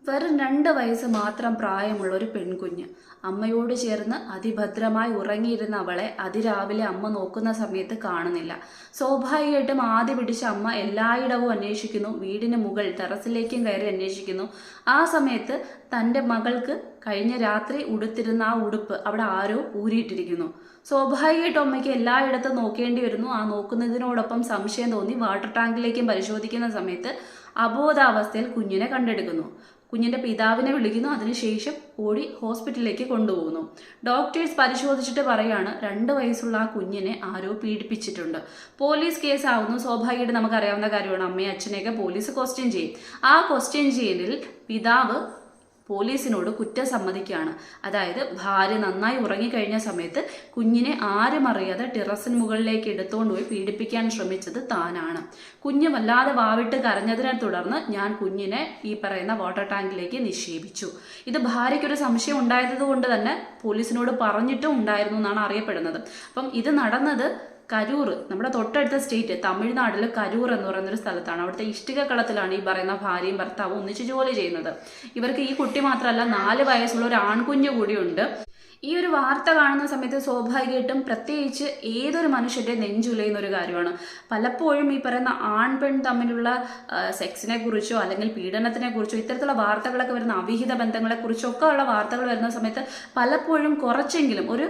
വെറും 2 വയസ്സ് മാത്രം പ്രായമുള്ള ഒരു പെൺകുഞ്ഞ് അമ്മയോട് ചേർന്ന് അതിഭദ്രമായി ഉറങ്ങിയിരുന്ന അവളെ അതിരാവിലെ അമ്മ നോക്കുന്ന സമയത്ത് കാണുന്നില്ല. സ്വാഭാവികമായിട്ടും ആദ്യ പിടിച്ച അമ്മ എല്ലായിടവും അന്വേഷിക്കുന്നു, വീടിന് മുകൾ ടെറസിലേക്കും കയറി അന്വേഷിക്കുന്നു. ആ സമയത്ത് തൻ്റെ മകൾക്ക് കഴിഞ്ഞ രാത്രി ഉടുത്തിരുന്ന ആ ഉടുപ്പ് അവിടെ ആരോ ഊരിയിട്ടിരിക്കുന്നു. സ്വാഭാവികമായിട്ടും അമ്മയ്ക്ക് എല്ലായിടത്തും നോക്കേണ്ടി വരുന്നു. ആ നോക്കുന്നതിനോടൊപ്പം സംശയം തോന്നി വാട്ടർ ടാങ്കിലേക്കും പരിശോധിക്കുന്ന സമയത്ത് അബോധാവസ്ഥയിൽ കുഞ്ഞിനെ കണ്ടെടുക്കുന്നു. കുഞ്ഞിന്റെ പിതാവിനെ വിളിക്കുന്നു. അതിനുശേഷം ഓടി ഹോസ്പിറ്റലിലേക്ക് കൊണ്ടുപോകുന്നു. ഡോക്ടേഴ്സ് പരിശോധിച്ചിട്ട് പറയാണ് 2 വയസ്സുള്ള ആ കുഞ്ഞിനെ ആരോ പീഡിപ്പിച്ചിട്ടുണ്ട്. പോലീസ് കേസ് ആവുന്നു. സ്വാഭാവികമായിട്ട് നമുക്കറിയാവുന്ന കാര്യമാണ്. അമ്മയും അച്ഛനെയൊക്കെ പോലീസ് ക്വസ്റ്റ്യൻ ചെയ്യും. ആ ക്വസ്റ്റ്യൻ ചെയ്യലിൽ പിതാവ് പോലീസിനോട് കുറ്റം സമ്മതിക്കുകയാണ്. അതായത് ഭാര്യ നന്നായി ഉറങ്ങിക്കഴിഞ്ഞ സമയത്ത് കുഞ്ഞിനെ ആരും അറിയാതെ ടെറസിന് മുകളിലേക്ക് എടുത്തുകൊണ്ട് പോയി പീഡിപ്പിക്കാൻ ശ്രമിച്ചത് താനാണ്. കുഞ്ഞ് വല്ലാതെ വാവിട്ട് കരഞ്ഞതിനെ തുടർന്ന് ഞാൻ കുഞ്ഞിനെ ഈ പറയുന്ന വാട്ടർ ടാങ്കിലേക്ക് നിക്ഷേപിച്ചു. ഇത് ഭാര്യയ്ക്കൊരു സംശയം ഉണ്ടായത് കൊണ്ട് തന്നെ പോലീസിനോട് പറഞ്ഞിട്ടും ഉണ്ടായിരുന്നു എന്നാണ് അറിയപ്പെടുന്നത്. അപ്പം ഇത് നടന്നത് കരൂർ, നമ്മുടെ തൊട്ടടുത്ത സ്റ്റേറ്റ് തമിഴ്നാട്ടിൽ കരൂർ എന്ന് പറയുന്നൊരു സ്ഥലത്താണ്. അവിടുത്തെ ഇഷ്ടിക കളത്തിലാണ് ഈ പറയുന്ന ഭാര്യയും ഭർത്താവും ഒന്നിച്ച് ജോലി ചെയ്യുന്നത്. ഇവർക്ക് ഈ കുട്ടി മാത്രമല്ല 4 വയസ്സുള്ള ഒരു ആൺകുഞ്ഞു കൂടിയുണ്ട്. ഈ ഒരു വാർത്ത കാണുന്ന സമയത്ത് സ്വാഭാവികമായിട്ടും പ്രത്യേകിച്ച് ഏതൊരു മനുഷ്യന്റെ നെഞ്ചുലയുന്ന ഒരു കാര്യമാണ്. പലപ്പോഴും ഈ പറയുന്ന ആൺ പെൺ തമ്മിലുള്ള സെക്സിനെ കുറിച്ചോ അല്ലെങ്കിൽ പീഡനത്തിനെ കുറിച്ചോ ഇത്തരത്തിലുള്ള വാർത്തകളൊക്കെ വരുന്ന അവിഹിത ബന്ധങ്ങളെ കുറിച്ചോ ഒക്കെ ഉള്ള വാർത്തകൾ വരുന്ന സമയത്ത് പലപ്പോഴും കുറച്ചെങ്കിലും ഒരു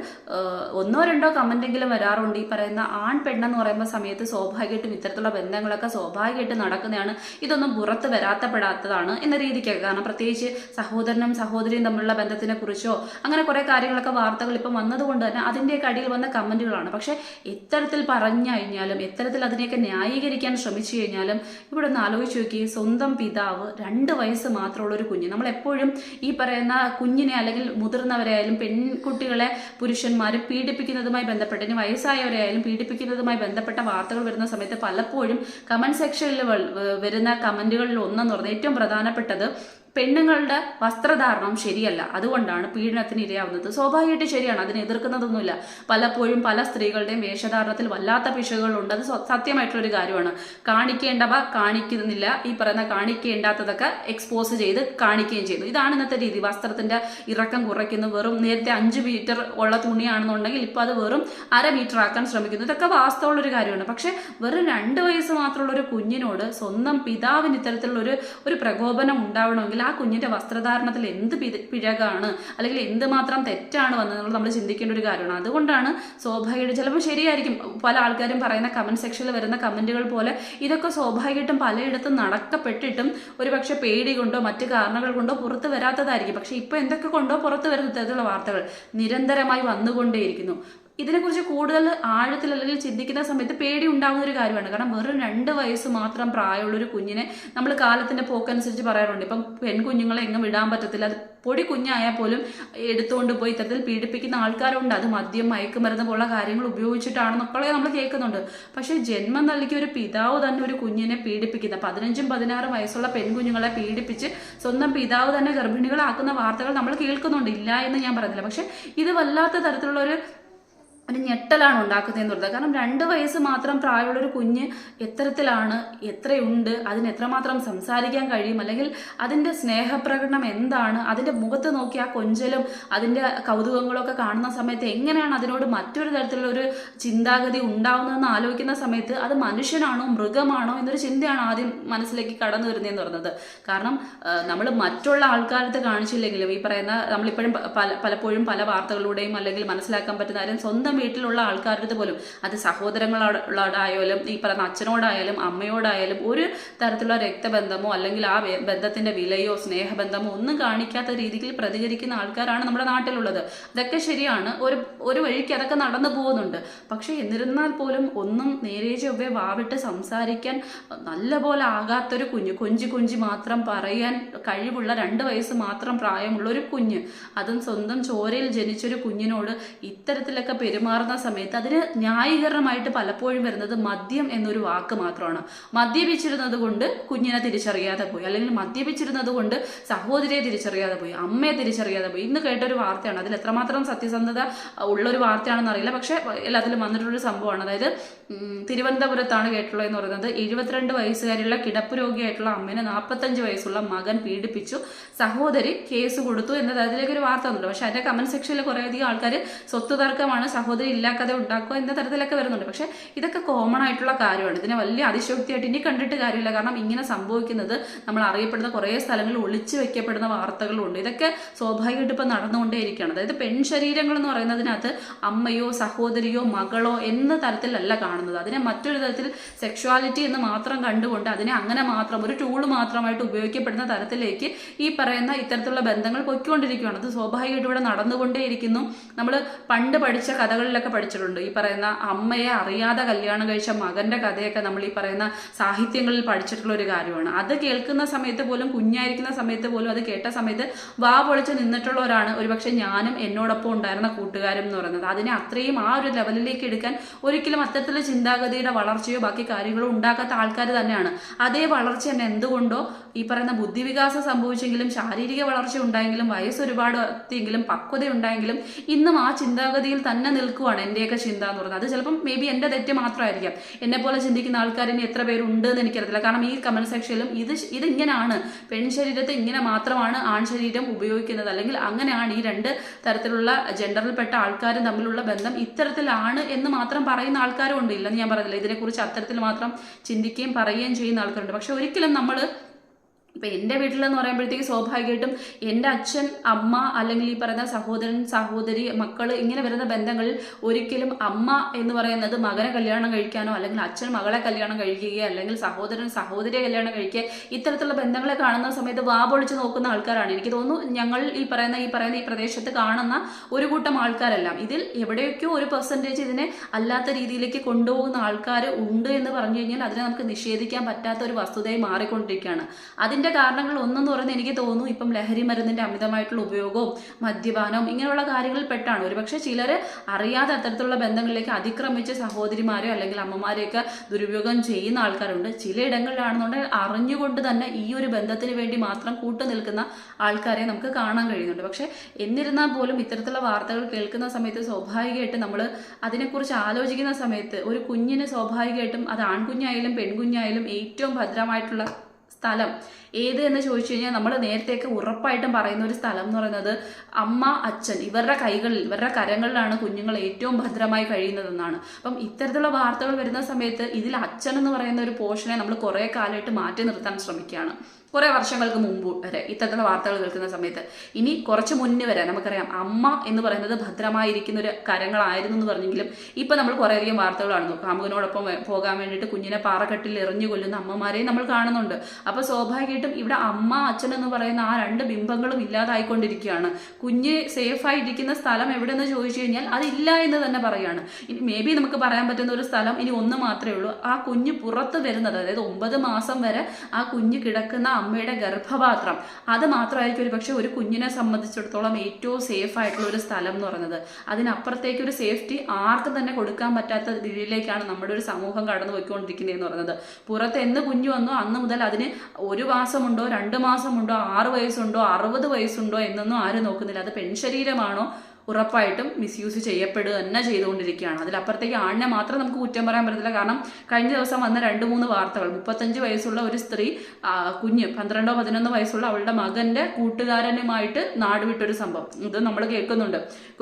1-2 കമന്റെങ്കിലും വരാറുണ്ട്. ഈ പറയുന്ന ആൺ പെണ്ണെന്ന് പറയുന്ന സമയത്ത് സ്വാഭാവികമായിട്ടും ഇത്തരത്തിലുള്ള ബന്ധങ്ങളൊക്കെ സ്വാഭാവികമായിട്ട് നടക്കുന്നതാണ്. ഇതൊന്നും പുറത്ത് വരാത്തപ്പെടാത്തതാണ് എന്ന രീതിക്കൊക്കെ. കാരണം പ്രത്യേകിച്ച് സഹോദരനും സഹോദരിയും തമ്മിലുള്ള ബന്ധത്തിനെ കുറിച്ചോ അങ്ങനെ കുറെ കാര്യങ്ങൾ വാർത്തകൾ ഇപ്പം വന്നതുകൊണ്ട് തന്നെ അതിൻ്റെയൊക്കെ അടിയിൽ വന്ന കമന്റുകളാണ്. പക്ഷെ എത്തരത്തിൽ പറഞ്ഞു കഴിഞ്ഞാലും എത്തരത്തിൽ അതിനെയൊക്കെ ന്യായീകരിക്കാൻ ശ്രമിച്ചു കഴിഞ്ഞാലും ഇവിടെ ഒന്ന് ആലോചിച്ച് നോക്കി. സ്വന്തം പിതാവ് 2 വയസ്സ് മാത്രമുള്ള ഒരു കുഞ്ഞ്. നമ്മൾ എപ്പോഴും ഈ പറയുന്ന കുഞ്ഞിനെ അല്ലെങ്കിൽ മുതിർന്നവരെയായാലും പെൺകുട്ടികളെ പുരുഷന്മാർ പീഡിപ്പിക്കുന്നതുമായി ബന്ധപ്പെട്ട് ഇനി വയസ്സായവരെയായാലും പീഡിപ്പിക്കുന്നതുമായി ബന്ധപ്പെട്ട വാർത്തകൾ വരുന്ന സമയത്ത് പലപ്പോഴും കമന്റ് സെക്ഷനിൽ വരുന്ന കമന്റുകളിൽ ഒന്നെന്ന് പറഞ്ഞാൽ ഏറ്റവും പ്രധാനപ്പെട്ടത് പെണ്ണുങ്ങളുടെ വസ്ത്രധാരണം ശരിയല്ല, അതുകൊണ്ടാണ് പീഡനത്തിന് ഇരയാവുന്നത്. സ്വാഭാവികമായിട്ട് ശരിയാണ്, അതിനെ എതിർക്കുന്നതൊന്നുമില്ല. പലപ്പോഴും പല സ്ത്രീകളുടെയും വേഷധാരണത്തിൽ വല്ലാത്ത പിശകുകളുണ്ട്. അത് സത്യമായിട്ടുള്ളൊരു കാര്യമാണ്. കാണിക്കേണ്ടവ കാണിക്കുന്നില്ല, ഈ പറയുന്ന കാണിക്കേണ്ടാത്തതൊക്കെ എക്സ്പോസ് ചെയ്ത് കാണിക്കുകയും ചെയ്യുന്നു. ഇതാണ് ഇന്നത്തെ രീതി. വസ്ത്രത്തിന്റെ ഇറക്കം കുറയ്ക്കുന്നു. വെറും നേരത്തെ 5 മീറ്റർ ഉള്ള തുണിയാണെന്നുണ്ടെങ്കിൽ ഇപ്പൊ അത് വെറും 1/2 മീറ്റർ ആക്കാൻ ശ്രമിക്കുന്നു. ഇതൊക്കെ വാസ്തവമുള്ളൊരു കാര്യമാണ്. പക്ഷെ വെറും 2 വയസ്സ് മാത്രമുള്ള ഒരു കുഞ്ഞിനോട് സ്വന്തം പിതാവിന് ഇത്തരത്തിലുള്ള ഒരു പ്രകോപനം ഉണ്ടാവണമെങ്കിൽ ആ കുഞ്ഞിന്റെ വസ്ത്രധാരണത്തിൽ എന്ത് പിഴകാണ് അല്ലെങ്കിൽ എന്തുമാത്രം തെറ്റാണ് വന്നതെന്നുള്ളത് നമ്മൾ ചിന്തിക്കേണ്ട ഒരു കാര്യമാണ്. അതുകൊണ്ടാണ് സ്വാഭാവികമായിട്ട് ചിലപ്പോൾ ശരിയായിരിക്കും പല ആൾക്കാരും പറയുന്ന കമന്റ് സെക്ഷനിൽ വരുന്ന കമന്റുകൾ പോലെ ഇതൊക്കെ സ്വാഭാവികമായിട്ടും പലയിടത്തും നടക്കപ്പെട്ടിട്ടും ഒരുപക്ഷെ പേടി കൊണ്ടോ മറ്റു കാരണങ്ങൾ കൊണ്ടോ പുറത്ത് വരാത്തതായിരിക്കും. പക്ഷെ ഇപ്പൊ എന്തൊക്കെ കൊണ്ടോ പുറത്ത് വരുന്ന തരത്തിലുള്ള വാർത്തകൾ നിരന്തരമായി വന്നുകൊണ്ടേയിരിക്കുന്നു. ഇതിനെക്കുറിച്ച് കൂടുതൽ ആഴത്തിൽ അല്ലെങ്കിൽ ചിന്തിക്കുന്ന സമയത്ത് പേടി ഉണ്ടാകുന്ന ഒരു കാര്യമാണ്. കാരണം വെറും 2 വയസ്സ് മാത്രം പ്രായമുള്ള ഒരു കുഞ്ഞിനെ നമ്മൾ കാലത്തിന്റെ പോക്കനുസരിച്ച് പറയാറുണ്ട്. ഇപ്പം പെൺകുഞ്ഞുങ്ങളെ എങ്ങും വിടാൻ പറ്റത്തില്ല. അത് പൊടി കുഞ്ഞായാൽ പോലും എടുത്തുകൊണ്ട് പോയി ഇത്തരത്തിൽ പീഡിപ്പിക്കുന്ന ആൾക്കാരുണ്ട്. അത് മദ്യം മയക്കുമരുന്ന് പോലുള്ള കാര്യങ്ങൾ ഉപയോഗിച്ചിട്ടാണെന്നൊക്കെ നമ്മൾ കേൾക്കുന്നുണ്ട്. പക്ഷെ ജന്മം നൽകിയ ഒരു പിതാവ് തന്നെ ഒരു കുഞ്ഞിനെ പീഡിപ്പിക്കുന്ന 15-16 വയസ്സുള്ള പെൺകുഞ്ഞുങ്ങളെ പീഡിപ്പിച്ച് സ്വന്തം പിതാവ് തന്നെ ഗർഭിണികളാക്കുന്ന വാർത്തകൾ നമ്മൾ കേൾക്കുന്നുണ്ട്. ഇല്ല എന്ന് ഞാൻ പറയുന്നില്ല. പക്ഷെ ഇത് വല്ലാത്ത തരത്തിലുള്ള ഒരു ഞെട്ടലാണ് ഉണ്ടാക്കുന്നതെന്ന് പറയുന്നത്. കാരണം 2 വയസ്സ് മാത്രം പ്രായമുള്ളൊരു കുഞ്ഞ് എത്തരത്തിലാണ്, എത്രയുണ്ട്, അതിന് എത്രമാത്രം സംസാരിക്കാൻ കഴിയും, അല്ലെങ്കിൽ അതിൻ്റെ സ്നേഹപ്രകടനം എന്താണ്, അതിൻ്റെ മുഖത്ത് നോക്കി ആ കൊഞ്ചലും അതിൻ്റെ കൗതുകങ്ങളൊക്കെ കാണുന്ന സമയത്ത് എങ്ങനെയാണ് അതിനോട് മറ്റൊരു തരത്തിലുള്ള ഒരു ചിന്താഗതി ഉണ്ടാവുന്നതെന്ന് ആലോചിക്കുന്ന സമയത്ത് അത് മനുഷ്യനാണോ മൃഗമാണോ എന്നൊരു ചിന്തയാണ് ആദ്യം മനസ്സിലേക്ക് കടന്നു വരുന്നതെന്ന് പറയുന്നത്. കാരണം നമ്മൾ മറ്റുള്ള ആൾക്കാരത്ത് കാണിച്ചില്ലെങ്കിലും ഈ പറയുന്ന നമ്മളിപ്പോഴും പലപ്പോഴും പല വാർത്തകളിലൂടെയും അല്ലെങ്കിൽ മനസ്സിലാക്കാൻ പറ്റുന്ന കാര്യം സ്വന്തം വീട്ടിലുള്ള ആൾക്കാരുടെ പോലും അത് സഹോദരങ്ങളോടായാലും ഈ പറയുന്ന അച്ഛനോടായാലും അമ്മയോടായാലും ഒരു തരത്തിലുള്ള രക്തബന്ധമോ അല്ലെങ്കിൽ ആ ബന്ധത്തിന്റെ വിലയോ സ്നേഹബന്ധമോ ഒന്നും കാണിക്കാത്ത രീതിയിൽ പ്രതികരിക്കുന്ന ആൾക്കാരാണ് നമ്മുടെ നാട്ടിലുള്ളത്. അതൊക്കെ ശരിയാണ്, ഒരു വഴിക്ക് അതൊക്കെ നടന്നു പോകുന്നുണ്ട്. പക്ഷെ എന്നിരുന്നാൽ പോലും ഒന്നും നേരെ ചൊവ്വേ വാവിട്ട് സംസാരിക്കാൻ നല്ലപോലെ ആകാത്തൊരു കുഞ്ഞ്, കൊഞ്ചി മാത്രം പറയാൻ കഴിവുള്ള 2 വയസ്സ് മാത്രം പ്രായമുള്ള ഒരു കുഞ്ഞ്, അതും സ്വന്തം ചോരയിൽ ജനിച്ചൊരു കുഞ്ഞിനോട് ഇത്തരത്തിലൊക്കെ പെരുമാറുന്നത് പെരുമാറുന്ന സമയത്ത് അതിന് ന്യായീകരണമായിട്ട് പലപ്പോഴും വരുന്നത് മദ്യം എന്നൊരു വാക്ക് മാത്രമാണ്. മദ്യപിച്ചിരുന്നത് കൊണ്ട് കുഞ്ഞിനെ തിരിച്ചറിയാതെ പോയി, അല്ലെങ്കിൽ മദ്യപിച്ചിരുന്നത് കൊണ്ട് സഹോദരിയെ തിരിച്ചറിയാതെ പോയി, അമ്മയെ തിരിച്ചറിയാതെ പോയി. ഇന്ന് കേട്ടൊരു വാർത്തയാണ്, അതിൽ എത്രമാത്രം സത്യസന്ധത ഉള്ളൊരു വാർത്തയാണെന്ന് അറിയില്ല, പക്ഷെ എല്ലാത്തിലും വന്നിട്ടുള്ളൊരു സംഭവമാണ്. അതായത് തിരുവനന്തപുരത്താണ് കേട്ടുള്ളത് എന്ന് പറയുന്നത്. 72 വയസ്സുകാരിയുള്ള കിടപ്പ് രോഗിയായിട്ടുള്ള അമ്മേനെ 45 വയസ്സുള്ള മകൻ പീഡിപ്പിച്ചു, സഹോദരി കേസ് കൊടുത്തു എന്ന തരത്തിലേക്ക് ഒരു വാർത്ത വന്നുണ്ട്. പക്ഷെ അതിന്റെ കമന്റ് സെക്ഷനിൽ കുറേയധികം ആൾക്കാർ സ്വത്ത് തർക്കമാണ്, സഹോദരി ഇല്ലാക്കഥ ഉണ്ടാക്കുക എന്ന തരത്തിലൊക്കെ വരുന്നുണ്ട്. പക്ഷെ ഇതൊക്കെ കോമൺ ആയിട്ടുള്ള കാര്യമാണ്. ഇതിനെ വലിയ അതിശോക്തിയായിട്ട് ഇനി കണ്ടിട്ട് കാര്യമില്ല. കാരണം ഇങ്ങനെ സംഭവിക്കുന്നത് നമ്മൾ അറിയപ്പെടുന്ന കുറേ സ്ഥലങ്ങളിൽ ഒളിച്ചു വെക്കപ്പെടുന്ന വാർത്തകളുണ്ട്. ഇതൊക്കെ സ്വാഭാവികമായിട്ട് ഇപ്പം നടന്നുകൊണ്ടേയിരിക്കുകയാണ്. അതായത് പെൺശരീരങ്ങൾ എന്ന് പറയുന്നതിനകത്ത് അമ്മയോ സഹോദരിയോ മകളോ എന്ന തരത്തിലല്ല കാണുന്നത്. അതിനെ മറ്റൊരു തരത്തിൽ സെക്ഷുവാലിറ്റി എന്ന് മാത്രം കണ്ടുകൊണ്ട് അതിനെ അങ്ങനെ മാത്രം ഒരു ടൂള് മാത്രമായിട്ട് ഉപയോഗിക്കപ്പെടുന്ന തരത്തിലേക്ക് ഈ പറയുന്ന ഇത്തരത്തിലുള്ള ബന്ധങ്ങൾ പൊയ്ക്കൊണ്ടിരിക്കുകയാണ്. അത് സ്വാഭാവികമായിട്ട് ഇവിടെ നടന്നുകൊണ്ടേയിരിക്കുന്നു. നമ്മൾ പണ്ട് പഠിച്ച കഥകളിലൊക്കെ പഠിച്ചിട്ടുണ്ട്. ഈ പറയുന്ന അമ്മയെ അറിയാതെ കല്യാണം കഴിച്ച മകന്റെ കഥയൊക്കെ നമ്മൾ ഈ പറയുന്ന സാഹിത്യങ്ങളിൽ പഠിച്ചിട്ടുള്ള ഒരു കാര്യമാണ്. അത് കേൾക്കുന്ന സമയത്ത് പോലും, കുഞ്ഞായിരിക്കുന്ന സമയത്ത് പോലും അത് കേട്ട സമയത്ത് വാ പൊളിച്ച് നിന്നിട്ടുള്ളവരാണ് ഒരുപക്ഷെ ഞാനും എന്നോടൊപ്പം ഉണ്ടായിരുന്ന കൂട്ടുകാരും എന്ന് പറയുന്നത്. അതിനെ അത്രയും ആ ഒരു ലെവലിലേക്ക് എടുക്കാൻ ഒരിക്കലും അത്തരത്തിലുള്ള ചിന്താഗതിയുടെ വളർച്ചയോ ബാക്കി കാര്യങ്ങളോ ഉണ്ടാക്കാത്ത ആൾക്കാർ തന്നെയാണ്. അതേ വളർച്ച തന്നെ എന്തുകൊണ്ടോ ഈ പറയുന്ന ബുദ്ധിവികാസം സംഭവിച്ചെങ്കിലും ശാരീരിക വളർച്ച ഉണ്ടായെങ്കിലും വയസ്സ് ഒരുപാട് എത്തിയെങ്കിലും പക്വത ഉണ്ടായെങ്കിലും ഇന്നും ആ ചിന്താഗതിയിൽ തന്നെ നിൽക്കുവാണ് എന്റെയൊക്കെ ചിന്ത എന്ന് പറയുന്നത്. അത് ചിലപ്പം മേ ബി എന്റെ തെറ്റ് മാത്രമായിരിക്കാം. എന്നെ പോലെ ചിന്തിക്കുന്ന ആൾക്കാരിന് എത്ര പേരുണ്ട് എന്ന് എനിക്കറിയില്ല. കാരണം ഈ കമന്റ് സെക്ഷനിലും ഇതിങ്ങനെയാണ്, പെൺ ശരീരത്തെ ഇങ്ങനെ മാത്രമാണ് ആൺ ശരീരം ഉപയോഗിക്കുന്നത്, അല്ലെങ്കിൽ അങ്ങനെയാണ് ഈ രണ്ട് തരത്തിലുള്ള ജെൻഡറിൽപ്പെട്ട ആൾക്കാരും തമ്മിലുള്ള ബന്ധം ഇത്തരത്തിലാണ് എന്ന് മാത്രം പറയുന്ന ആൾക്കാരും ഉണ്ട്. ഇല്ലെന്ന് ഞാൻ പറയുന്നില്ല, ഇതിനെക്കുറിച്ച് അത്തരത്തിൽ മാത്രം ചിന്തിക്കുകയും പറയുകയും ചെയ്യുന്ന ആൾക്കാരുണ്ട്. പക്ഷെ ഒരിക്കലും നമ്മൾ ഇപ്പം എൻ്റെ വീട്ടിലെന്ന് പറയുമ്പോഴത്തേക്ക് സ്വാഭാവികമായിട്ടും എൻ്റെ അച്ഛൻ അമ്മ അല്ലെങ്കിൽ ഈ പറയുന്ന സഹോദരൻ സഹോദരി മക്കൾ ഇങ്ങനെ വരുന്ന ബന്ധങ്ങളിൽ ഒരിക്കലും അമ്മ എന്ന് പറയുന്നത് മകനെ കല്യാണം കഴിക്കാനോ അല്ലെങ്കിൽ അച്ഛൻ മകളെ കല്യാണം കഴിക്കുകയോ അല്ലെങ്കിൽ സഹോദരൻ സഹോദരിയെ കല്യാണം കഴിക്കുക ഇത്തരത്തിലുള്ള ബന്ധങ്ങളെ കാണുന്ന സമയത്ത് വാ പൊളിച്ച് നോക്കുന്ന ആൾക്കാരാണ്. എനിക്ക് തോന്നുന്നു ഞങ്ങൾ ഈ പറയുന്ന ഈ പ്രദേശത്ത് കാണുന്ന ഒരു കൂട്ടം ആൾക്കാരെല്ലാം ഇതിൽ എവിടെയൊക്കെയോ ഒരു പെർസെൻറ്റേജ് ഇതിനെ അല്ലാത്ത രീതിയിലേക്ക് കൊണ്ടുപോകുന്ന ആൾക്കാർ ഉണ്ട് എന്ന് പറഞ്ഞു കഴിഞ്ഞാൽ അതിനെ നമുക്ക് നിഷേധിക്കാൻ പറ്റാത്ത ഒരു വസ്തുതയായി മാറിക്കൊണ്ടിരിക്കുകയാണ്. അതിൻ്റെ കാരണങ്ങൾ ഒന്നെന്ന് പറയുന്നത് എനിക്ക് തോന്നുന്നു ഇപ്പം ലഹരി മരുന്നിന്റെ അമിതമായിട്ടുള്ള ഉപയോഗവും മദ്യപാനവും ഇങ്ങനെയുള്ള കാര്യങ്ങളിൽ പെട്ടാണ്. ഒരുപക്ഷെ ചിലർ അറിയാതെ അത്തരത്തിലുള്ള ബന്ധങ്ങളിലേക്ക് അതിക്രമിച്ച് സഹോദരിമാരെയോ അല്ലെങ്കിൽ അമ്മമാരെയൊക്കെ ദുരുപയോഗം ചെയ്യുന്ന ആൾക്കാരുണ്ട്. ചിലയിടങ്ങളിലാണെന്നുണ്ടെങ്കിൽ അറിഞ്ഞുകൊണ്ട് തന്നെ ഈ ഒരു ബന്ധത്തിന് വേണ്ടി മാത്രം കൂട്ടുനിൽക്കുന്ന ആൾക്കാരെ നമുക്ക് കാണാൻ കഴിയുന്നുണ്ട്. പക്ഷെ എന്നിരുന്നാൽ പോലും ഇത്തരത്തിലുള്ള വാർത്തകൾ കേൾക്കുന്ന സമയത്ത് സ്വാഭാവികമായിട്ട് നമ്മൾ അതിനെക്കുറിച്ച് ആലോചിക്കുന്ന സമയത്ത് ഒരു കുഞ്ഞിന് സ്വാഭാവികമായിട്ടും അത് ആൺകുഞ്ഞായാലും പെൺകുഞ്ഞായാലും ഏറ്റവും ഭദ്രമായിട്ടുള്ള സ്ഥലം ഏത് എന്ന് ചോദിച്ചു കഴിഞ്ഞാൽ നമ്മൾ നേരത്തെയൊക്കെ ഉറപ്പായിട്ടും പറയുന്ന ഒരു സ്ഥലം എന്ന് പറയുന്നത് അമ്മ അച്ഛൻ ഇവരുടെ കൈകളിൽ ഇവരുടെ കരങ്ങളിലാണ് കുഞ്ഞുങ്ങൾ ഏറ്റവും ഭദ്രമായി കഴിയുന്നതെന്നാണ്. അപ്പം ഇത്തരത്തിലുള്ള വാർത്തകൾ വരുന്ന സമയത്ത് ഇതിൽ അച്ഛൻ എന്ന് പറയുന്ന ഒരു പോർഷനെ നമ്മൾ കുറേ കാലമായിട്ട് മാറ്റി നിർത്താൻ ശ്രമിക്കുകയാണ്. കുറേ വർഷങ്ങൾക്ക് മുമ്പ് വരെ ഇത്തരത്തിലുള്ള വാർത്തകൾ കേൾക്കുന്ന സമയത്ത് ഇനി കുറച്ച് മുന്നേ വരെ നമുക്കറിയാം അമ്മ എന്ന് പറയുന്നത് ഭദ്രമായിരിക്കുന്ന ഒരു കരങ്ങളായിരുന്നു എന്ന് പറഞ്ഞെങ്കിലും ഇപ്പം നമ്മൾ കുറേയധികം വാർത്തകൾ കാണുന്നു. കാമുകനോടൊപ്പം പോകാൻ വേണ്ടിയിട്ട് കുഞ്ഞിനെ പാറക്കെട്ടിൽ എറിഞ്ഞു കൊല്ലുന്ന അമ്മമാരെയും നമ്മൾ കാണുന്നുണ്ട്. അപ്പോൾ സ്വാഭാവികമായിട്ടും ഇവിടെ അമ്മ അച്ഛൻ എന്ന് പറയുന്ന ആ രണ്ട് ബിംബങ്ങളും ഇല്ലാതായിക്കൊണ്ടിരിക്കുകയാണ്. കുഞ്ഞ് സേഫായിരിക്കുന്ന സ്ഥലം എവിടെയെന്ന് ചോദിച്ചു കഴിഞ്ഞാൽ അതില്ല എന്ന് തന്നെ പറയുകയാണ്. ഇനി മേ ബി നമുക്ക് പറയാൻ പറ്റുന്ന ഒരു സ്ഥലം ഇനി ഒന്ന് മാത്രമേ ഉള്ളൂ. ആ കുഞ്ഞ് പുറത്ത് വരുന്നത്, അതായത് 9 മാസം വരെ ആ കുഞ്ഞ് കിടക്കുന്ന അമ്മയുടെ ഗർഭപാത്രം, അത് മാത്രമായിരിക്കും ഒരു പക്ഷെ ഒരു കുഞ്ഞിനെ സംബന്ധിച്ചിടത്തോളം ഏറ്റവും സേഫ് ആയിട്ടുള്ള ഒരു സ്ഥലം എന്ന് പറയുന്നത്. അതിനപ്പുറത്തേക്ക് ഒരു സേഫ്റ്റി ആർക്കും തന്നെ കൊടുക്കാൻ പറ്റാത്ത രീതിയിലേക്കാണ് നമ്മുടെ ഒരു സമൂഹം കടന്നു പോയിക്കൊണ്ടിരിക്കുന്നത് എന്ന് പറയുന്നത്. പുറത്ത് എന്ന് കുഞ്ഞു വന്നോ അന്ന് മുതൽ അതിന് 1 മാസമുണ്ടോ 2 മാസമുണ്ടോ 6 വയസ്സുണ്ടോ 60 വയസ്സുണ്ടോ എന്നൊന്നും ആരും നോക്കുന്നില്ല. അത് പെൺശരീരമാണോ ഉറപ്പായിട്ടും മിസ്യൂസ് ചെയ്യപ്പെടുക തന്നെ ചെയ്തുകൊണ്ടിരിക്കുകയാണ്. അതിലപ്പുറത്തേക്ക് ആണിനെ മാത്രം നമുക്ക് കുറ്റം പറയാൻ പറ്റത്തില്ല. കാരണം കഴിഞ്ഞ ദിവസം വന്ന 2-3 വാർത്തകൾ, 35 വയസ്സുള്ള ഒരു സ്ത്രീ കുഞ്ഞ് 12-11 വയസ്സുള്ള അവളുടെ മകന്റെ കൂട്ടുകാരനുമായിട്ട് നാട് വിട്ടൊരു സംഭവം ഇത് നമ്മൾ കേൾക്കുന്നുണ്ട്.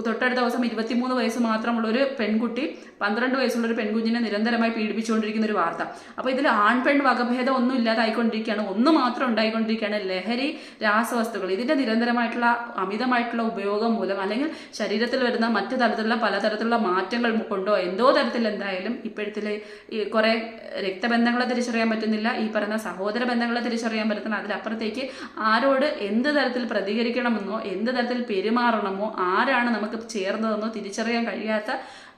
തൊട്ടടുത്ത ദിവസം 23 വയസ്സ് മാത്രമുള്ള ഒരു പെൺകുട്ടി 12 വയസ്സുള്ള ഒരു പെൺകുഞ്ഞിനെ നിരന്തരമായി പീഡിപ്പിച്ചുകൊണ്ടിരിക്കുന്ന ഒരു വാർത്ത. അപ്പോൾ ഇതിൽ ആൺ പെൺ വകഭേദം ഒന്നും ഇല്ലാതായിക്കൊണ്ടിരിക്കുകയാണ്. ഒന്ന് മാത്രം ഉണ്ടായിക്കൊണ്ടിരിക്കുകയാണ്, ലഹരി രാസവസ്തുക്കൾ. ഇതിന്റെ നിരന്തരമായിട്ടുള്ള അമിതമായിട്ടുള്ള ഉപയോഗം മൂലം അല്ലെങ്കിൽ ശരീരത്തിൽ വരുന്ന മറ്റു തരത്തിലുള്ള പലതരത്തിലുള്ള മാറ്റങ്ങൾ കൊണ്ടോ എന്തോ തരത്തിൽ എന്തായാലും ഇപ്പോഴത്തെ ഈ കുറെ രക്തബന്ധങ്ങളെ തിരിച്ചറിയാൻ പറ്റുന്നില്ല, ഈ പറയുന്ന സഹോദര ബന്ധങ്ങളെ തിരിച്ചറിയാൻ പറ്റുന്നില്ല. അതിലപ്പുറത്തേക്ക് ആരോട് എന്ത് തരത്തിൽ പ്രതികരിക്കണമെന്നോ എന്ത് തരത്തിൽ പെരുമാറണമോ ആരാണ് നമുക്ക് ചേർന്നതെന്നോ തിരിച്ചറിയാൻ കഴിയാത്ത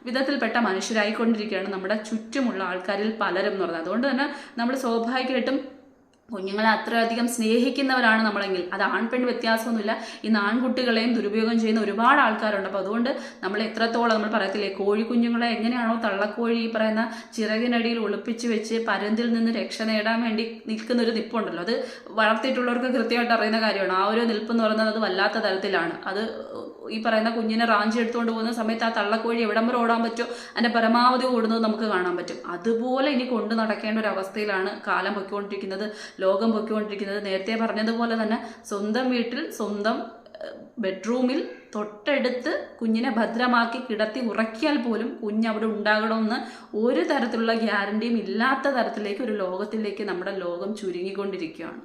വിധത്തിൽപ്പെട്ട മനുഷ്യരായിക്കൊണ്ടിരിക്കുകയാണ് നമ്മുടെ ചുറ്റുമുള്ള ആൾക്കാരിൽ പലരും എന്ന് പറയുന്നത്. അതുകൊണ്ട് തന്നെ നമ്മൾ സ്വാഭാവികമായിട്ടും കുഞ്ഞുങ്ങളെ അത്രയധികം സ്നേഹിക്കുന്നവരാണ് നമ്മളെങ്കിൽ, അത് ആൺപെൺ വ്യത്യാസമൊന്നുമില്ല, ഇന്ന് ആൺകുട്ടികളെയും ദുരുപയോഗം ചെയ്യുന്ന ഒരുപാട് ആൾക്കാരുണ്ട്. അപ്പോൾ അതുകൊണ്ട് നമ്മൾ എത്രത്തോളം, നമ്മൾ പറയത്തില്ലേ കോഴിക്കുഞ്ഞുങ്ങളെ എങ്ങനെയാണോ തള്ളക്കോഴി ഈ പറയുന്ന ചിറകിനടിയിൽ ഒളിപ്പിച്ച് വെച്ച് പരുന്തിൽ നിന്ന് രക്ഷ നേടാൻ വേണ്ടി നിൽക്കുന്ന ഒരു നിൽപ്പുണ്ടല്ലോ, അത് വളർത്തിയിട്ടുള്ളവർക്ക് കൃത്യമായിട്ട് അറിയുന്ന കാര്യമാണ്. ആ ഒരു നിൽപ്പ് എന്ന് പറയുന്നത് അത് വല്ലാത്ത തരത്തിലാണ്. അത് ഈ പറയുന്ന കുഞ്ഞിനെ റാഞ്ചി എടുത്തുകൊണ്ട് പോകുന്ന സമയത്ത് ആ തള്ളക്കോഴി എവിടം വരെ ഓടാൻ പറ്റുമോ അതിൻ്റെ പരമാവധി ഓടുന്നത് നമുക്ക് കാണാൻ പറ്റും. അതുപോലെ ഇനി കൊണ്ടു നടക്കേണ്ട ഒരു അവസ്ഥയിലാണ് കാലം പൊയ്ക്കൊണ്ടിരിക്കുന്നത്, ലോകം പൊയ്ക്കൊണ്ടിരിക്കുന്നത്. നേരത്തെ പറഞ്ഞതുപോലെ തന്നെ സ്വന്തം വീട്ടിൽ സ്വന്തം ബെഡ്റൂമിൽ തൊട്ടടുത്ത് കുഞ്ഞിനെ ഭദ്രമാക്കി കിടത്തി ഉറക്കിയാൽ പോലും കുഞ്ഞ് അവിടെ ഉണ്ടാകണമെന്ന് ഒരു തരത്തിലുള്ള ഗ്യാരണ്ടിയും ഇല്ലാത്ത തരത്തിലേക്ക് ഒരു ലോകത്തിലേക്ക് നമ്മുടെ ലോകം ചുരുങ്ങിക്കൊണ്ടിരിക്കുകയാണ്.